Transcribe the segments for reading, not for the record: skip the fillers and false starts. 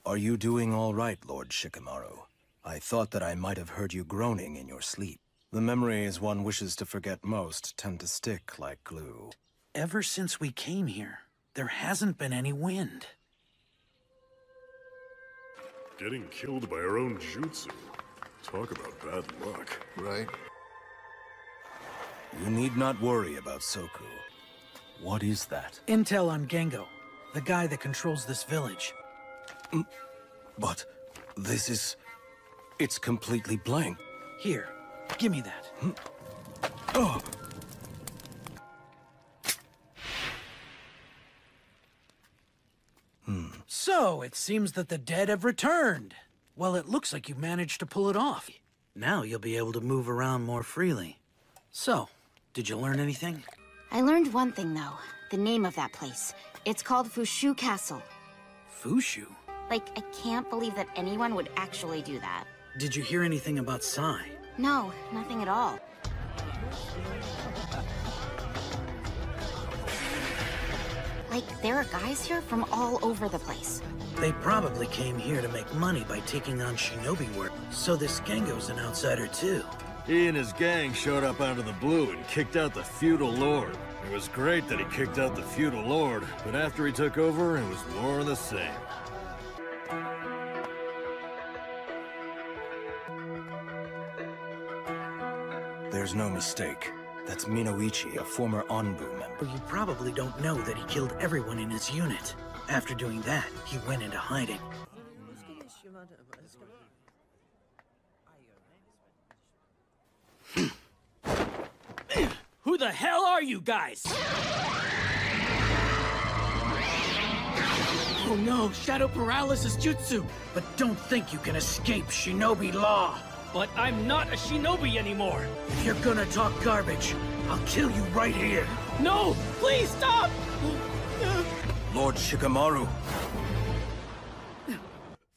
Are you doing all right, Lord Shikamaru? I thought that I might have heard you groaning in your sleep. The memories one wishes to forget most tend to stick like glue. Ever since we came here, there hasn't been any wind. Getting killed by our own jutsu. Talk about bad luck. Right? You need not worry about Soku. What is that? Intel on Gengo, the guy that controls this village. But this is... it's completely blank. Here, give me that. Oh! So, it seems that the dead have returned. Well, it looks like you managed to pull it off. Now you'll be able to move around more freely. So, did you learn anything? I learned one thing, though. The name of that place. It's called Fushu Castle. Fushu? Like, I can't believe that anyone would actually do that. Did you hear anything about Sai? No, nothing at all. Like, there are guys here from all over the place. They probably came here to make money by taking on shinobi work. So this Gengo's an outsider too. He and his gang showed up out of the blue and kicked out the feudal lord. It was great that he kicked out the feudal lord, but after he took over, it was more of the same. There's no mistake. That's Minoichi, a former Onbu member. You probably don't know that he killed everyone in his unit. After doing that, he went into hiding. Who the hell are you guys? Oh no, shadow paralysis jutsu! But don't think you can escape shinobi law. But I'm not a shinobi anymore! If you're gonna talk garbage, I'll kill you right here. No! Please stop! Lord Shikamaru!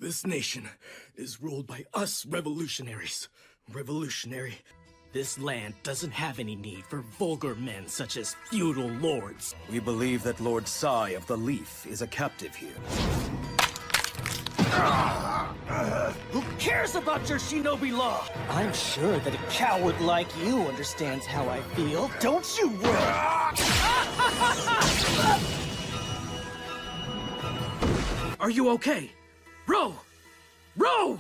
This nation is ruled by us revolutionaries. Revolutionary. This land doesn't have any need for vulgar men such as feudal lords. We believe that Lord Sai of the Leaf is a captive here. Who cares about your shinobi law? I'm sure that a coward like you understands how I feel. Don't you worry! Are you okay? Row! Row!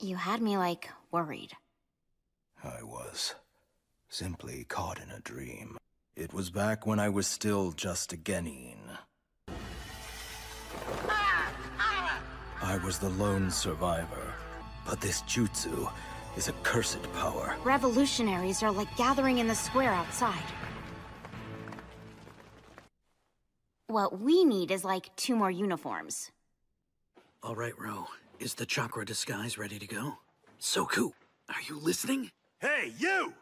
You had me, like, worried. I was simply caught in a dream. It was back when I was still just a genin. I was the lone survivor, but this jutsu is a cursed power. Revolutionaries are like gathering in the square outside. What we need is like 2 more uniforms. All right, Ro. Is the chakra disguise ready to go? Soku, are you listening? Hey, you!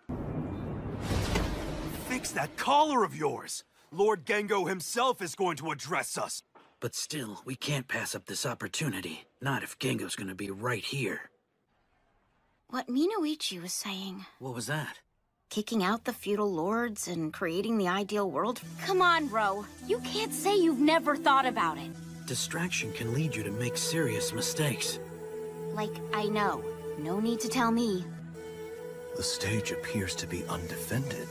Fix that collar of yours! Lord Gengo himself is going to address us! But still, we can't pass up this opportunity. Not if Gengo's gonna be right here. What Minoichi was saying. What was that? Kicking out the feudal lords and creating the ideal world? Come on, Ro. You can't say you've never thought about it. Distraction can lead you to make serious mistakes. Like, I know. No need to tell me. The stage appears to be undefended.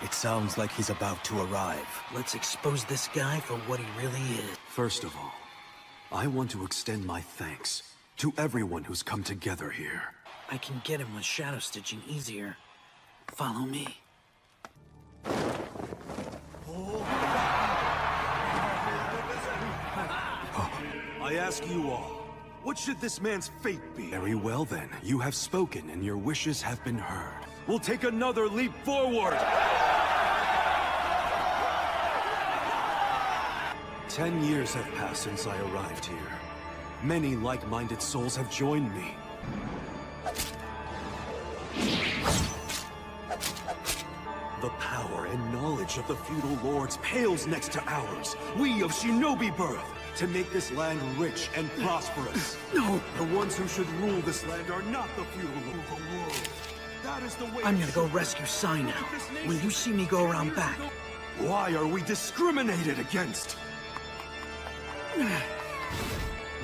It sounds like he's about to arrive. Let's expose this guy for what he really is. First of all, I want to extend my thanks to everyone who's come together here. I can get him with shadow stitching easier. Follow me. I ask you all, what should this man's fate be? Very well then, you have spoken and your wishes have been heard. We'll take another leap forward! 10 years have passed since I arrived here. Many like-minded souls have joined me. The power and knowledge of the feudal lords pales next to ours. We of shinobi birth, to make this land rich and prosperous. No! The ones who should rule this land are not the feudal lords of the world. That is the way. I'm gonna go rescue Sai now. When you see me go around back. Why are we discriminated against?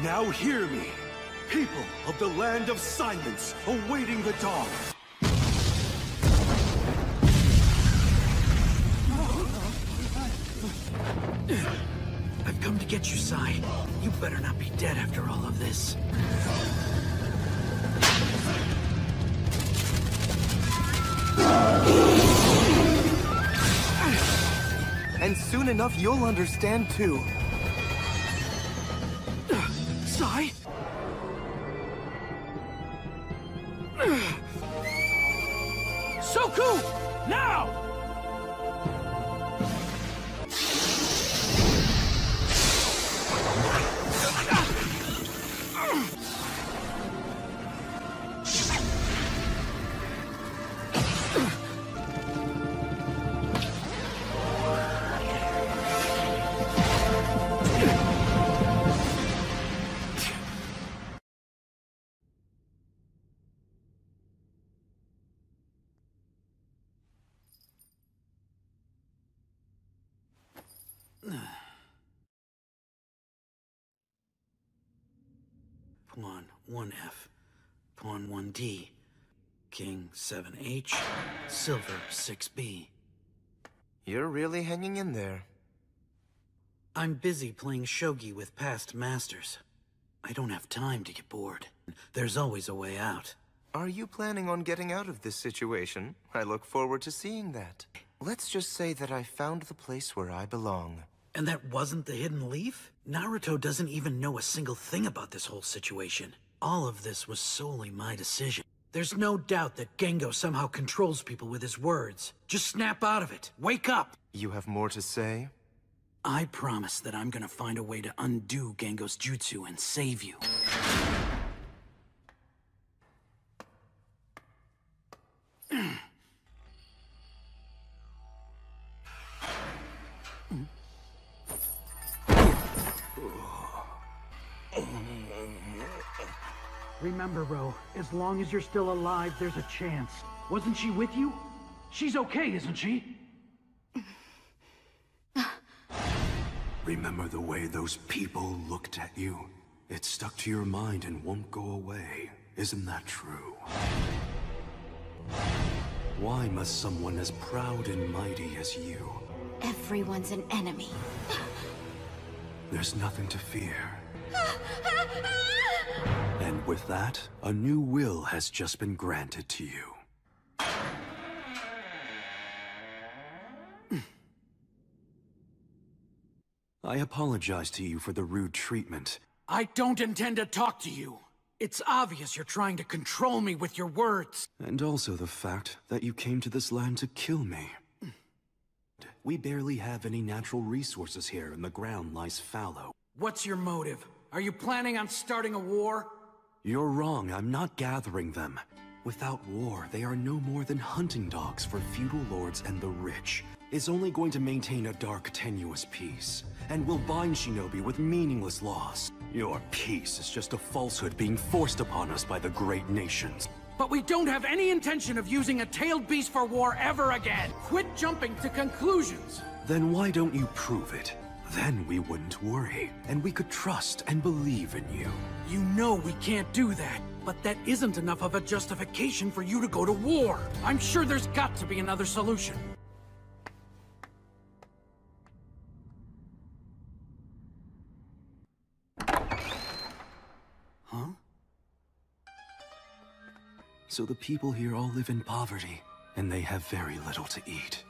Now hear me. People of the land of silence, awaiting the dawn. I've come to get you, Sai. You better not be dead after all of this. And soon enough, you'll understand too. Sai? Soku! Now! Pawn 1F, Pawn 1D, King 7H, Silver 6B. You're really hanging in there. I'm busy playing shogi with past masters. I don't have time to get bored. There's always a way out. Are you planning on getting out of this situation? I look forward to seeing that. Let's just say that I found the place where I belong. And that wasn't the hidden leaf? Naruto doesn't even know a single thing about this whole situation. All of this was solely my decision. There's no doubt that Gengo somehow controls people with his words. Just snap out of it. Wake up! You have more to say? I promise that I'm gonna find a way to undo Gengo's jutsu and save you. Remember, Ro, as long as you're still alive, there's a chance. Wasn't she with you? She's okay, isn't she? Remember the way those people looked at you? It stuck to your mind and won't go away. Isn't that true? Why must someone as proud and mighty as you? Everyone's an enemy. There's nothing to fear. And with that, a new will has just been granted to you. I apologize to you for the rude treatment. I don't intend to talk to you. It's obvious you're trying to control me with your words. And also the fact that you came to this land to kill me. We barely have any natural resources here, and the ground lies fallow. What's your motive? Are you planning on starting a war? You're wrong, I'm not gathering them. Without war, they are no more than hunting dogs for feudal lords and the rich. It's only going to maintain a dark, tenuous peace, and will bind shinobi with meaningless laws. Your peace is just a falsehood being forced upon us by the great nations. But we don't have any intention of using a tailed beast for war ever again. Quit jumping to conclusions. Then why don't you prove it? Then we wouldn't worry, and we could trust and believe in you. You know we can't do that, but that isn't enough of a justification for you to go to war. I'm sure there's got to be another solution. Huh? So the people here all live in poverty, and they have very little to eat.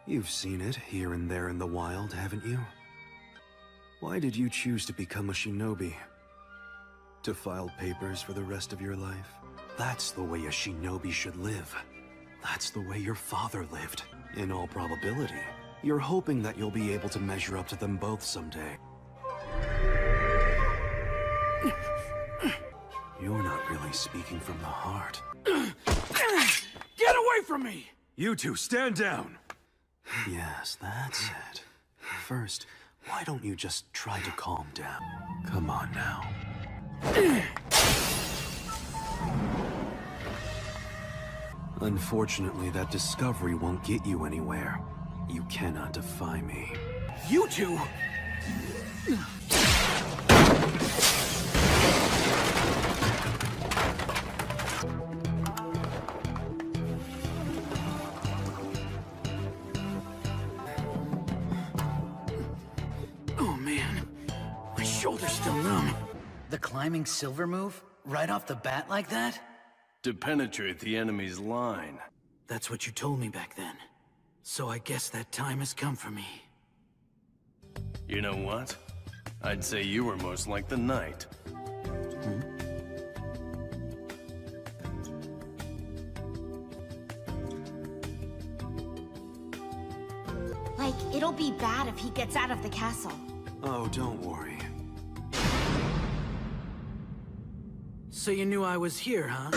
You've seen it here and there in the wild, haven't you? Why did you choose to become a shinobi? To file papers for the rest of your life? That's the way a shinobi should live. That's the way your father lived. In all probability, you're hoping that you'll be able to measure up to them both someday. You're not really speaking from the heart. Get away from me! You two, stand down! Yes, that's it. First, why don't you just try to calm down? Come on now. Unfortunately, that discovery won't get you anywhere. You cannot defy me. You two? Oh man, my shoulder's still numb. The climbing silver move? Right off the bat like that? To penetrate the enemy's line. That's what you told me back then. So I guess that time has come for me. You know what? I'd say you were most like the knight. Like, it'll be bad if he gets out of the castle. Oh, don't worry. So you knew I was here, huh?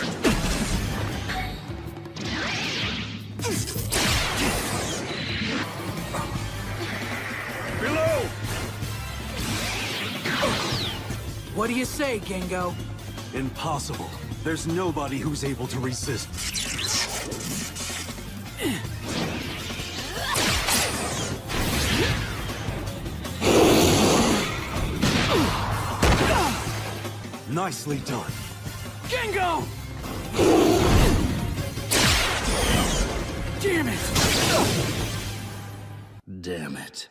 Below! What do you say, Gengo? Impossible. There's nobody who's able to resist. Nicely done. Gengo! Damn it! Damn it.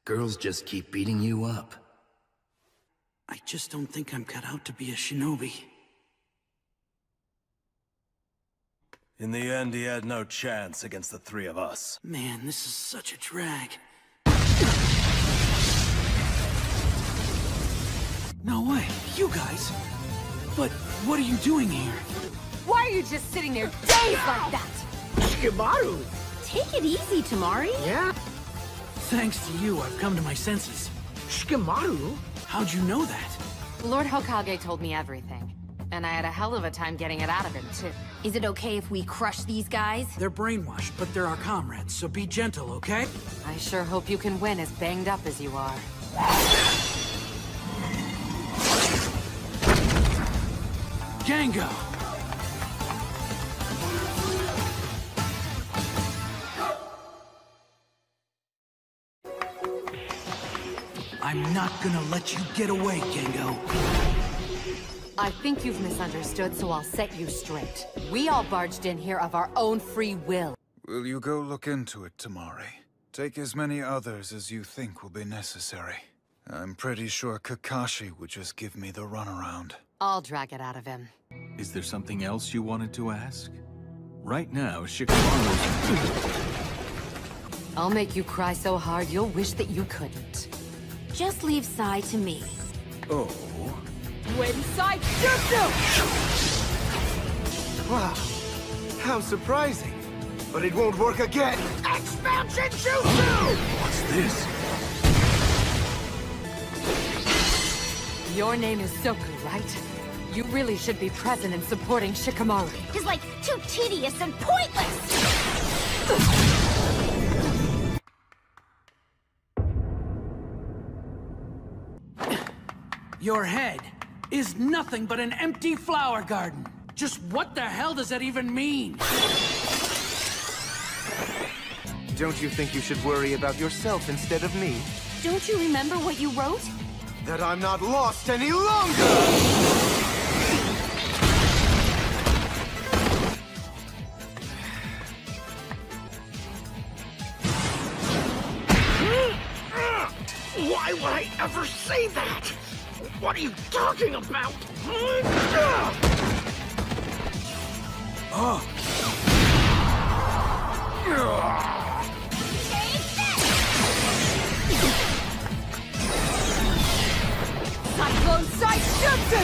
Girls just keep beating you up. I just don't think I'm cut out to be a shinobi. In the end, he had no chance against the three of us. Man, this is such a drag. No way, you guys! But what are you doing here? Why are you just sitting there dazed like that? Shikamaru! Take it easy, Temari. Yeah? Thanks to you, I've come to my senses. Shikamaru? How'd you know that? Lord Hokage told me everything. And I had a hell of a time getting it out of him, too. Is it okay if we crush these guys? They're brainwashed, but they're our comrades, so be gentle, okay? I sure hope you can win as banged up as you are. Gengo! I'm not gonna let you get away, Gengo. I think you've misunderstood, so I'll set you straight. We all barged in here of our own free will. Will you go look into it, Temari? Take as many others as you think will be necessary. I'm pretty sure Kakashi would just give me the runaround. I'll drag it out of him. Is there something else you wanted to ask? Right now, Shikamaru's... I'll make you cry so hard you'll wish that you couldn't. Just leave Sai to me. Oh. Inside jutsu! Wow. How surprising. But it won't work again. Expansion jutsu! What's this? Your name is Soku, right? You really should be present in supporting Shikamaru. He's like too tedious and pointless! Your head is nothing but an empty flower garden. Just what the hell does that even mean? Don't you think you should worry about yourself instead of me? Don't you remember what you wrote? That I'm not lost any longer! Why would I ever say that? What are you talking about? Cyclone Side Jutsu!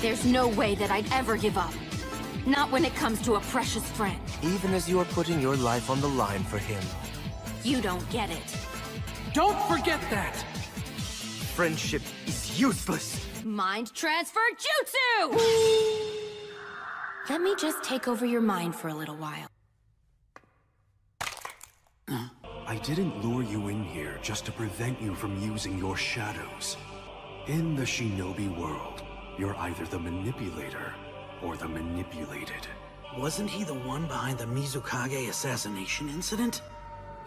There's no way that I'd ever give up. Not when it comes to a precious friend. Even as you're putting your life on the line for him. You don't get it. Don't forget that! Friendship is useless. Mind transfer jutsu! Let me just take over your mind for a little while. I didn't lure you in here just to prevent you from using your shadows. In the shinobi world, you're either the manipulator or the manipulated. Wasn't he the one behind the Mizukage assassination incident?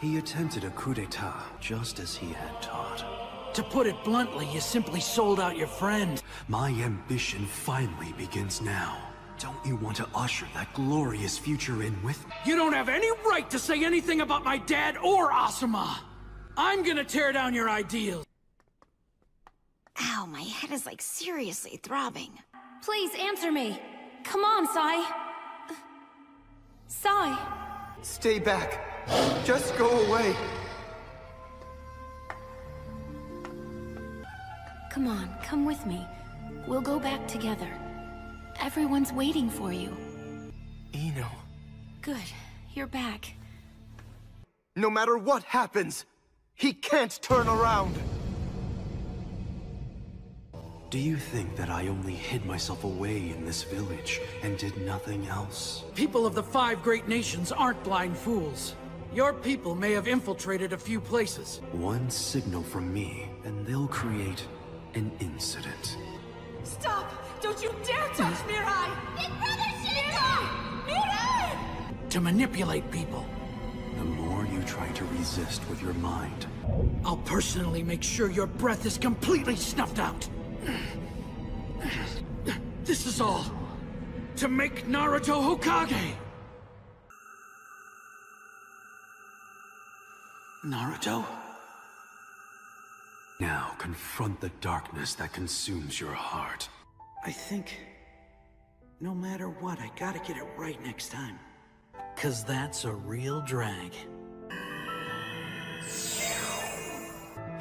He attempted a coup d'etat, just as he had taught. To put it bluntly, you simply sold out your friend. My ambition finally begins now. Don't you want to usher that glorious future in with me? You don't have any right to say anything about my dad or Asuma! I'm gonna tear down your ideals! Ow, my head is like seriously throbbing. Please answer me. Come on, Sai. Sai. Stay back. Just go away. Come on, come with me. We'll go back together. Everyone's waiting for you. Ino. Good, you're back. No matter what happens, he can't turn around. Do you think that I only hid myself away in this village and did nothing else? People of the 5 great nations aren't blind fools. Your people may have infiltrated a few places. One signal from me, and they'll create an incident. Stop! Don't you dare touch Mirai! Big brother Mirai! Mirai! To manipulate people. The more you try to resist with your mind, I'll personally make sure your breath is completely snuffed out. This is all to make Naruto Hokage! Naruto? Now confront the darkness that consumes your heart. I think, no matter what, I gotta get it right next time. 'Cause that's a real drag.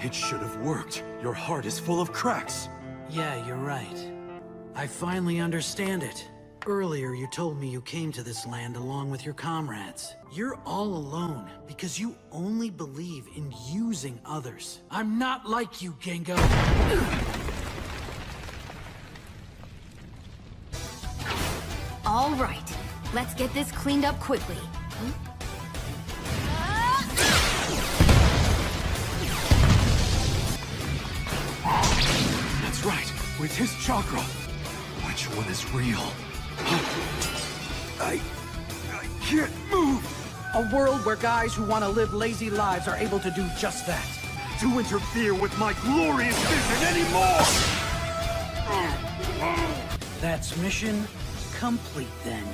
It should have worked. Your heart is full of cracks. Yeah, you're right. I finally understand it. Earlier, you told me you came to this land along with your comrades. You're all alone because you only believe in using others. I'm not like you, Gengo. All right, let's get this cleaned up quickly. That's right, with his chakra. Which one is real? I can't move! A world where guys who want to live lazy lives are able to do just that. To interfere with my glorious vision anymore! That's mission complete then.